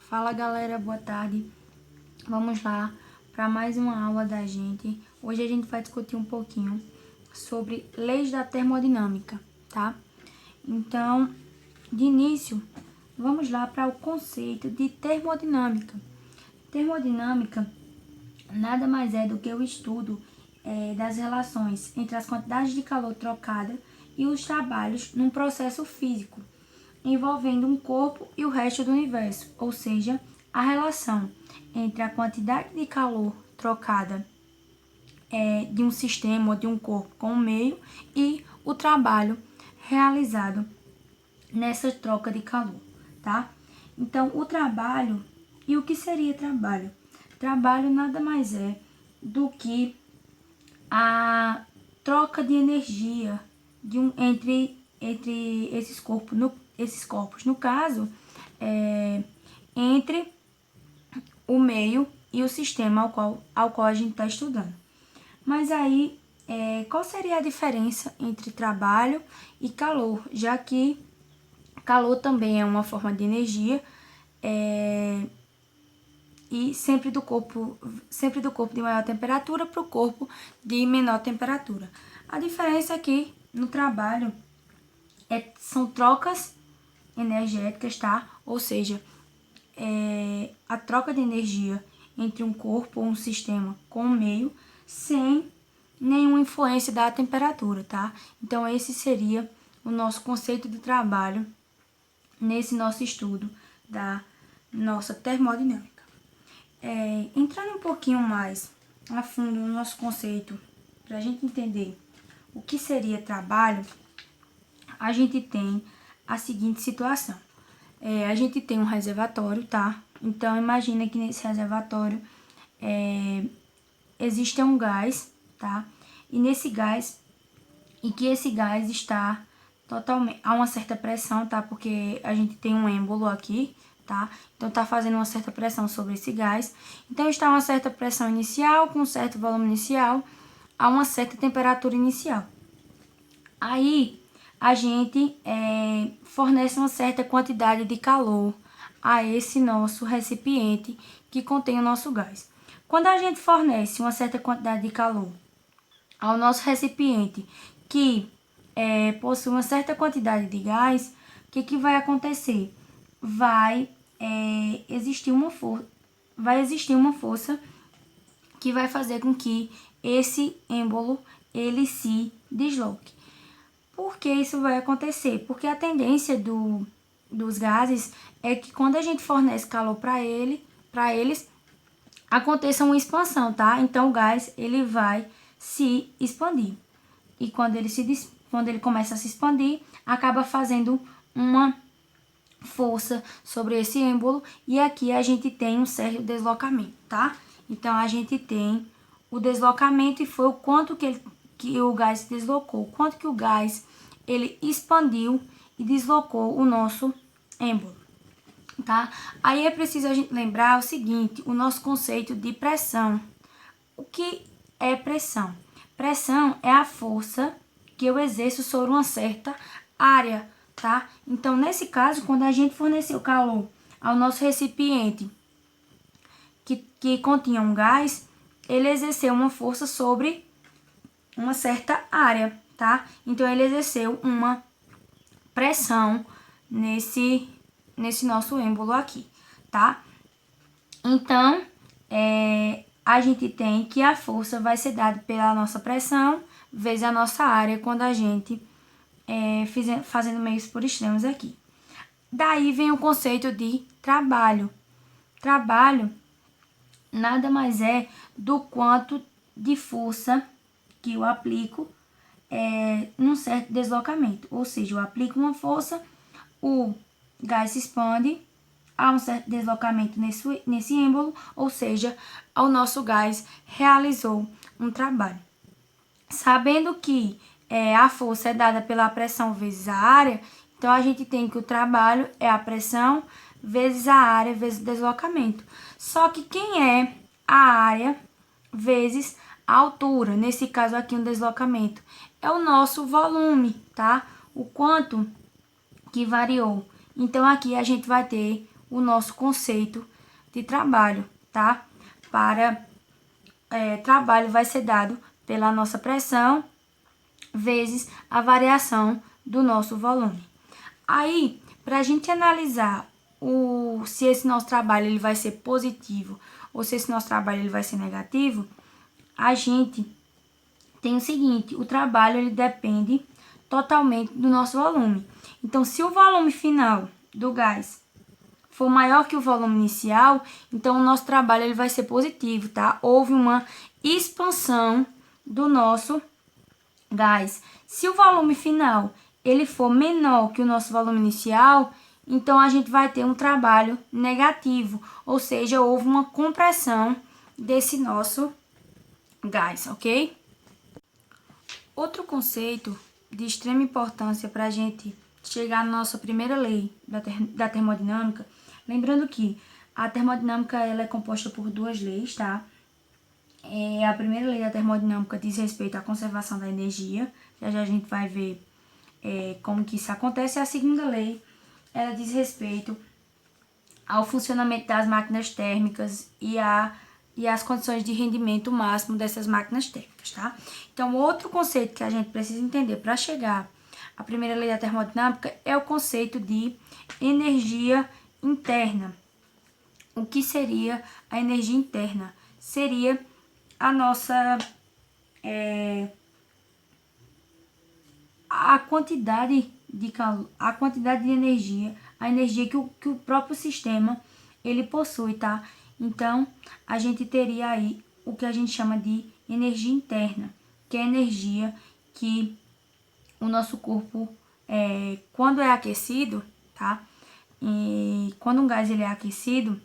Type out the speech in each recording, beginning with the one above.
Fala galera, boa tarde. Vamos lá para mais uma aula da gente. Hoje a gente vai discutir um pouquinho sobre leis da termodinâmica, tá? Então, de início, vamos lá para o conceito de termodinâmica. Termodinâmica nada mais é do que o estudo das relações entre as quantidades de calor trocada e os trabalhos num processo físico envolvendo um corpo e o resto do universo, ou seja, a relação entre a quantidade de calor trocada de um sistema ou de um corpo com o meio e o trabalho realizado nessa troca de calor, tá? Então, o trabalho, e o que seria trabalho? Trabalho nada mais é do que a troca de energia entre esses corpos, no caso, entre o meio e o sistema ao qual a gente está estudando. Mas aí, qual seria a diferença entre trabalho e calor? Já que calor também é uma forma de energia, e sempre do corpo de maior temperatura para o corpo de menor temperatura. A diferença é que no trabalho são trocas energéticas, tá? Ou seja, a troca de energia entre um corpo ou um sistema com o meio sem nenhuma influência da temperatura, tá? Então esse seria o nosso conceito de trabalho nesse nosso estudo da nossa termodinâmica. Entrando um pouquinho mais a fundo no nosso conceito, para a gente entender o que seria trabalho, a gente tem a seguinte situação. A gente tem um reservatório, tá? Então, imagina que nesse reservatório existe um gás, tá? E nesse gás, esse gás está totalmente a uma certa pressão, tá? Porque a gente tem um êmbolo aqui, tá? Então, tá fazendo uma certa pressão sobre esse gás. Então, está uma certa pressão inicial, com um certo volume inicial, a uma certa temperatura inicial. Aí, a gente fornece uma certa quantidade de calor a esse nosso recipiente que contém o nosso gás. Quando a gente fornece uma certa quantidade de calor ao nosso recipiente que possui uma certa quantidade de gás, o que vai acontecer? Vai existir uma força que vai fazer com que esse êmbolo ele se desloque. Por que isso vai acontecer? Porque a tendência dos gases é que quando a gente fornece calor para eles, aconteça uma expansão, tá? Então o gás ele vai se expandir. E quando ele começa a se expandir, acaba fazendo uma força sobre esse êmbolo e aqui a gente tem um certo deslocamento, tá? Então a gente tem o deslocamento e foi o quanto que o gás se deslocou, o quanto que o gás ele expandiu e deslocou o nosso êmbolo, tá? Aí é preciso a gente lembrar o seguinte, o nosso conceito de pressão. O que é pressão? Pressão é a força que eu exerço sobre uma certa área, tá? Então, nesse caso, quando a gente forneceu calor ao nosso recipiente que continha um gás, ele exerceu uma força sobre uma certa área, tá? Então, ele exerceu uma pressão nesse nosso êmbolo aqui, tá? Então, a gente tem que a força vai ser dada pela nossa pressão vezes a nossa área quando a gente fazendo meios por extremos aqui. Daí vem o conceito de trabalho. Trabalho nada mais é do quanto de força que eu aplico num certo deslocamento. Ou seja, eu aplico uma força, o gás se expande, há um certo deslocamento nesse êmbolo, ou seja, o nosso gás realizou um trabalho. Sabendo que a força é dada pela pressão vezes a área, então a gente tem que o trabalho é a pressão vezes a área vezes o deslocamento. Só que quem é a área vezes a altura, nesse caso aqui um deslocamento, é o nosso volume, tá? O quanto que variou. Então aqui a gente vai ter o nosso conceito de trabalho, tá? Trabalho vai ser dado pela nossa pressão vezes a variação do nosso volume. Aí, para a gente analisar se esse nosso trabalho ele vai ser positivo ou se esse nosso trabalho ele vai ser negativo, a gente tem o seguinte: o trabalho ele depende totalmente do nosso volume. Então, se o volume final do gás for maior que o volume inicial, então o nosso trabalho ele vai ser positivo, tá? Houve uma expansão do nosso gás. Se o volume final ele for menor que o nosso volume inicial, então a gente vai ter um trabalho negativo, ou seja, houve uma compressão desse nosso gás, ok? Outro conceito de extrema importância para a gente chegar na nossa primeira lei da termodinâmica, lembrando que a termodinâmica ela é composta por duas leis, tá? A primeira lei da termodinâmica diz respeito à conservação da energia, já a gente vai ver como que isso acontece. A segunda lei, ela diz respeito ao funcionamento das máquinas térmicas e as condições de rendimento máximo dessas máquinas térmicas, tá? Então, outro conceito que a gente precisa entender para chegar à primeira lei da termodinâmica é o conceito de energia interna. O que seria a energia interna? Seria a nossa a quantidade de calor, a quantidade de energia, a energia que o próprio sistema ele possui, tá? Então, a gente teria aí o que a gente chama de energia interna, que é a energia que o nosso corpo, quando é aquecido, tá? E quando um gás ele é aquecido,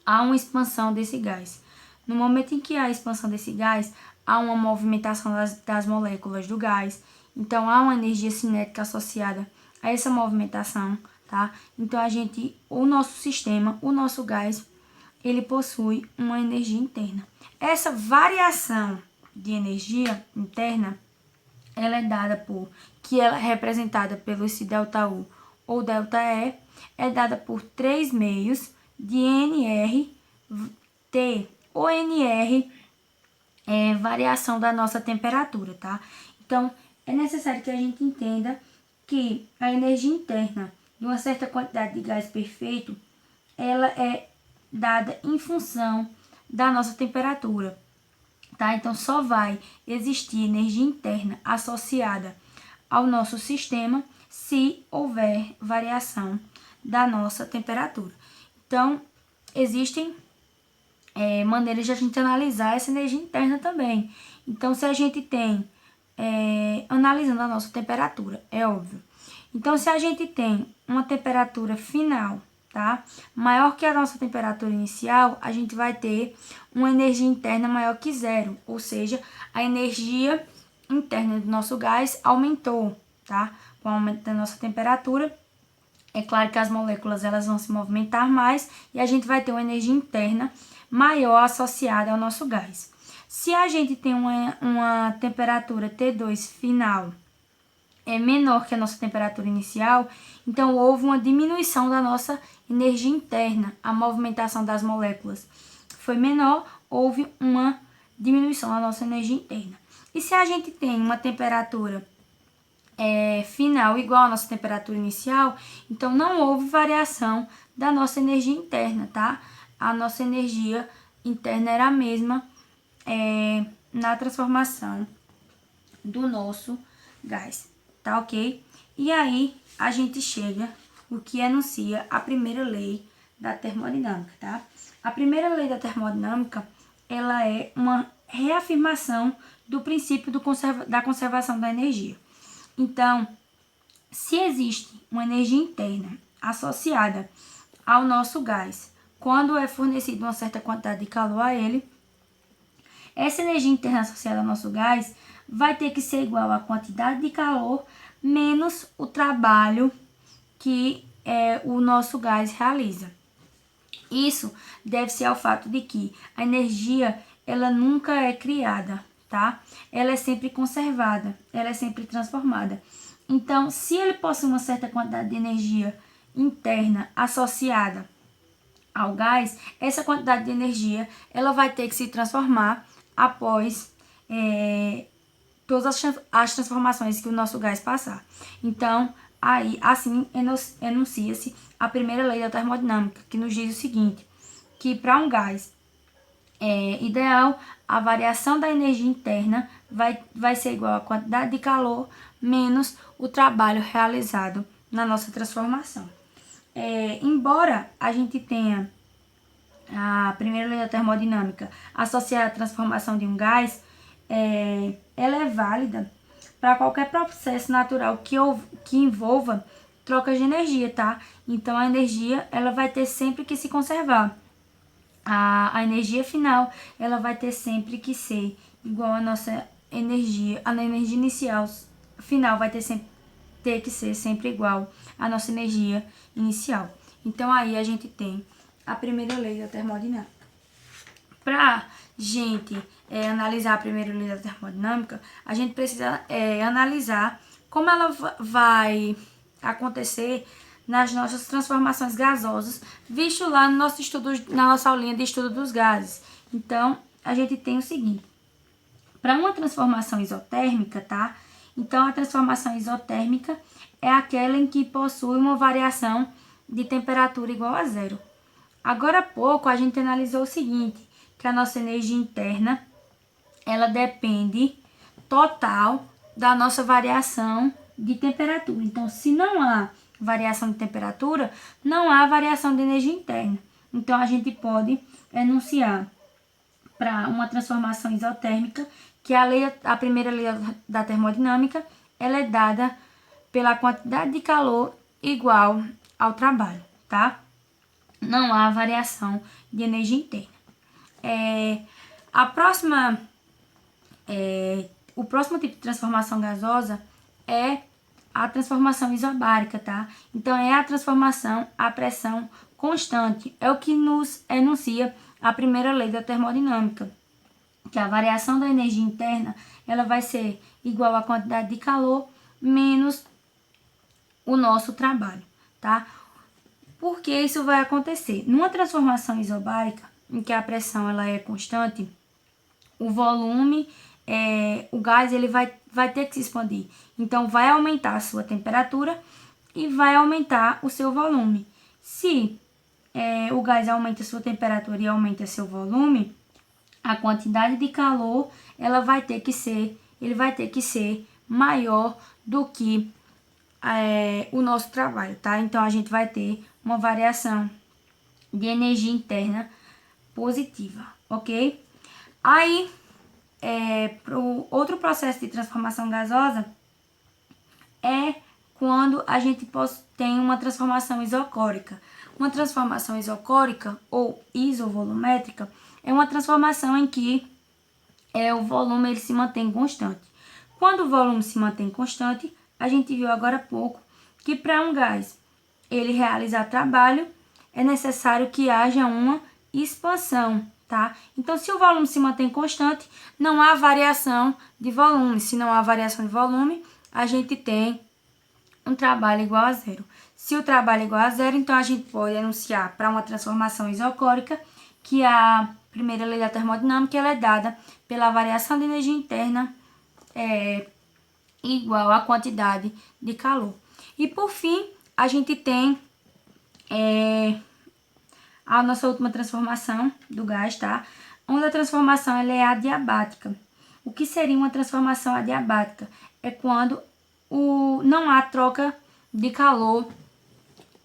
há uma expansão desse gás. No momento em que há a expansão desse gás, há uma movimentação das moléculas do gás. Então, há uma energia cinética associada a essa movimentação, tá? Então, o nosso sistema, o nosso gás, ele possui uma energia interna. Essa variação de energia interna, ela é dada que ela é representada pelo esse ΔU ou ΔE, é dada por 3 meios de NRT. O NR é variação da nossa temperatura, tá? Então, é necessário que a gente entenda que a energia interna de uma certa quantidade de gás perfeito, ela é dada em função da nossa temperatura, tá? Então, só vai existir energia interna associada ao nosso sistema se houver variação da nossa temperatura. Então, existem maneiras de a gente analisar essa energia interna também. Então, se a gente tem, analisando a nossa temperatura, é óbvio. Então, se a gente tem uma temperatura final, tá, maior que a nossa temperatura inicial, a gente vai ter uma energia interna maior que zero, ou seja, a energia interna do nosso gás aumentou, tá? Com o aumento da nossa temperatura, é claro que as moléculas elas vão se movimentar mais e a gente vai ter uma energia interna maior associada ao nosso gás. Se a gente tem uma temperatura T2 final menor que a nossa temperatura inicial, então houve uma diminuição da nossa energia interna, a movimentação das moléculas foi menor, houve uma diminuição da nossa energia interna. E se a gente tem uma temperatura final igual à nossa temperatura inicial, então não houve variação da nossa energia interna, tá? A nossa energia interna era a mesma na transformação do nosso gás, tá ok? E aí a gente chega o que enuncia a primeira lei da termodinâmica, tá? A primeira lei da termodinâmica, ela é uma reafirmação do princípio da conservação da energia. Então, se existe uma energia interna associada ao nosso gás, quando é fornecida uma certa quantidade de calor a ele, essa energia interna associada ao nosso gás vai ter que ser igual à quantidade de calor menos o trabalho que o nosso gás realiza. Isso deve-se ao fato de que a energia ela nunca é criada, tá? Ela é sempre conservada, ela é sempre transformada. Então, se ele possui uma certa quantidade de energia interna associada ao gás, essa quantidade de energia ela vai ter que se transformar após todas as transformações que o nosso gás passar. Então, aí assim enuncia-se a primeira lei da termodinâmica, que nos diz o seguinte, que para um gás ideal, a variação da energia interna vai ser igual à quantidade de calor menos o trabalho realizado na nossa transformação. Embora a gente tenha a primeira lei da termodinâmica associada à transformação de um gás, ela é válida para qualquer processo natural que envolva troca de energia, tá? Então, a energia ela vai ter sempre que se conservar. A energia final ela vai ter sempre que ser igual à nossa energia. A energia inicial final vai ter que ser sempre igual à nossa energia inicial. Então, aí a gente tem a primeira lei da termodinâmica. Para gente analisar a primeira lei da termodinâmica, a gente precisa analisar como ela vai acontecer nas nossas transformações gasosas, visto lá no nosso estudo, na nossa aulinha de estudo dos gases. Então, a gente tem o seguinte, para uma transformação isotérmica, tá? Então, a transformação isotérmica é aquela em que possui uma variação de temperatura igual a zero. Agora há pouco, a gente analisou o seguinte, que a nossa energia interna, ela depende total da nossa variação de temperatura. Então, se não há variação de temperatura, não há variação de energia interna. Então, a gente pode enunciar para uma transformação isotérmica que a primeira lei da termodinâmica ela é dada pela quantidade de calor igual ao trabalho, tá? Não há variação de energia interna. O próximo tipo de transformação gasosa é a transformação isobárica, tá? Então, é a transformação à pressão constante. É o que nos enuncia a primeira lei da termodinâmica, que a variação da energia interna ela vai ser igual à quantidade de calor menos o nosso trabalho, tá? Por que isso vai acontecer? Numa transformação isobárica, em que a pressão ela é constante, o volume, o gás ele vai ter que se expandir. Então, vai aumentar a sua temperatura e vai aumentar o seu volume. Se o gás aumenta a sua temperatura e aumenta seu volume, a quantidade de calor ele vai ter que ser maior do que o nosso trabalho, tá? Então, a gente vai ter uma variação de energia interna positiva, ok? Aí, para o outro processo de transformação gasosa é quando a gente tem uma transformação isocórica. Uma transformação isocórica ou isovolumétrica é uma transformação em que o volume ele se mantém constante. Quando o volume se mantém constante, a gente viu agora há pouco que para um gás ele realizar trabalho, é necessário que haja uma expansão, tá? Então, se o volume se mantém constante, não há variação de volume. Se não há variação de volume, a gente tem um trabalho igual a zero. Se o trabalho é igual a zero, então a gente pode enunciar para uma transformação isocórica que a primeira lei da termodinâmica ela é dada pela variação de energia interna igual à quantidade de calor. E por fim, a gente tem a nossa última transformação do gás, tá? Onde a transformação ela é adiabática. O que seria uma transformação adiabática? É quando não há troca de calor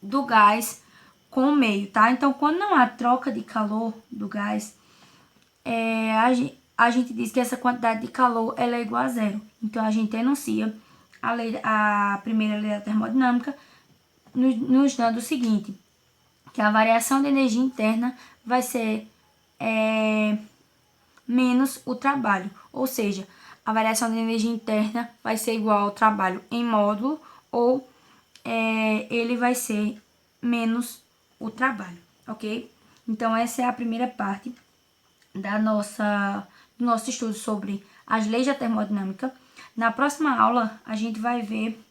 do gás com o meio, tá? Então, quando não há troca de calor do gás, a gente diz que essa quantidade de calor ela é igual a zero. Então, a gente enuncia a primeira lei da termodinâmica nos dando o seguinte, que a variação de energia interna vai ser menos o trabalho, ou seja, a variação de energia interna vai ser igual ao trabalho em módulo ou ele vai ser menos o trabalho, ok? Então, essa é a primeira parte do nosso estudo sobre as leis da termodinâmica. Na próxima aula, a gente vai ver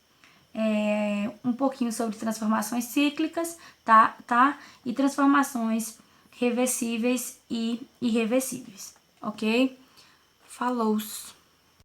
um pouquinho sobre transformações cíclicas, tá? E transformações reversíveis e irreversíveis, ok? Falou!